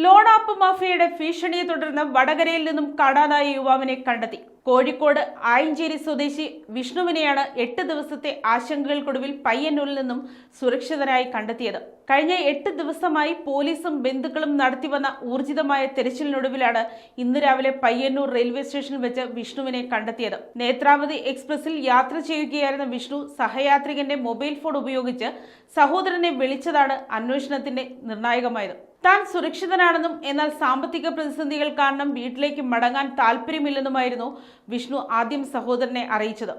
Loan app മാഫിയയുടെ ഭീഷണിയെ തുടർന്ന് വടകരയിൽ നിന്നും കാണാതായ യുവാവിനെ കണ്ടെത്തി. കോഴിക്കോട് ആയഞ്ചേരി സ്വദേശി വിഷ്ണുവിനെയാണ് 8 ദിവസത്തെ ആശങ്കകൾക്കൊടുവിൽ പയ്യന്നൂരിൽ നിന്നും സുരക്ഷിതനായി കണ്ടെത്തിയത്. കഴിഞ്ഞ 8 ദിവസമായി പോലീസും ബന്ധുക്കളും നടത്തിവന്ന ഊർജിതമായ തെരച്ചിലിനൊടുവിലാണ് ഇന്ന് രാവിലെ പയ്യന്നൂർ റെയിൽവേ സ്റ്റേഷനിൽ വെച്ച് വിഷ്ണുവിനെ കണ്ടെത്തിയത്. നേത്രാവതി എക്സ്പ്രസിൽ യാത്ര ചെയ്യുകയായിരുന്ന വിഷ്ണു സഹയാത്രികന്റെ മൊബൈൽ ഫോൺ ഉപയോഗിച്ച് സഹോദരനെ വിളിച്ചതാണ് അന്വേഷണത്തിന്റെ നിർണായകമായത്. താൻ സുരക്ഷിതനാണെന്നും എന്നാൽ സാമ്പത്തിക പ്രതിസന്ധികൾ കാരണം വീട്ടിലേക്ക് മടങ്ങാൻ താല്പര്യമില്ലെന്നുമായിരുന്നു വിഷ്ണു ആദ്യം സഹോദരനെ അറിയിച്ചത്.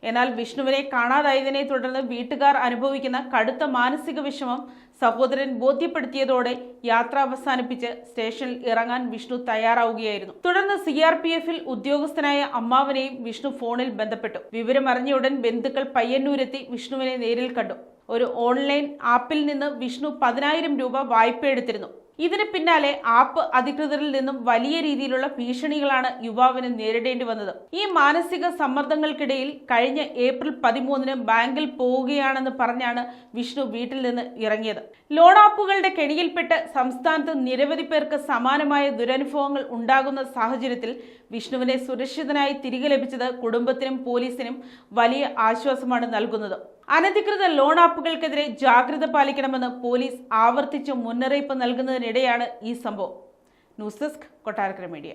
എന്നാൽ വിഷ്ണുവിനെ കാണാതായതിനെ തുടർന്ന് വീട്ടുകാർ അനുഭവിക്കുന്ന കടുത്ത മാനസിക വിഷമം സഹോദരൻ ബോധ്യപ്പെടുത്തിയതോടെ യാത്ര അവസാനിപ്പിച്ച് സ്റ്റേഷനിൽ ഇറങ്ങാൻ വിഷ്ണു തയ്യാറാവുകയായിരുന്നു. തുടർന്ന് CRPF-ൽ ഉദ്യോഗസ്ഥനായ അമ്മാവനെയും വിഷ്ണു ഫോണിൽ ബന്ധപ്പെട്ടു. വിവരമറിഞ്ഞയുടൻ ബന്ധുക്കൾ പയ്യന്നൂരെത്തി വിഷ്ണുവിനെ നേരിൽ കണ്ടു. ഒരു ഓൺലൈൻ ആപ്പിൽ നിന്ന് വിഷ്ണു 10,000 രൂപ വായ്പ എടുത്തിരുന്നു. ഇതിന് പിന്നാലെ ആപ്പ് അധികൃതരിൽ നിന്നും വലിയ രീതിയിലുള്ള ഭീഷണികളാണ് യുവാവിന് നേരിടേണ്ടി വന്നത്. ഈ മാനസിക സമ്മർദ്ദങ്ങൾക്കിടയിൽ കഴിഞ്ഞ ഏപ്രിൽ 13-ന് ബാങ്കിൽ പോവുകയാണെന്ന് പറഞ്ഞാണ് വിഷ്ണു വീട്ടിൽ നിന്ന് ഇറങ്ങിയത്. ലോൺ ആപ്പുകളുടെ കെണിയിൽപ്പെട്ട് സംസ്ഥാനത്ത് നിരവധി പേർക്ക് സമാനമായ ദുരനുഭവങ്ങൾ ഉണ്ടാകുന്ന സാഹചര്യത്തിൽ വിഷ്ണുവിനെ സുരക്ഷിതനായി തിരികെ ലഭിച്ചത് കുടുംബത്തിനും പോലീസിനും വലിയ ആശ്വാസമാണ് നൽകുന്നത്. അനധികൃത ലോൺ ആപ്പുകൾക്കെതിരെ ജാഗ്രത പാലിക്കണമെന്ന് പോലീസ് ആവർത്തിച്ച് മുന്നറിയിപ്പ് നൽകുന്നതിനിടെയാണ് ഈ സംഭവം. News desk, Kottarakkara media.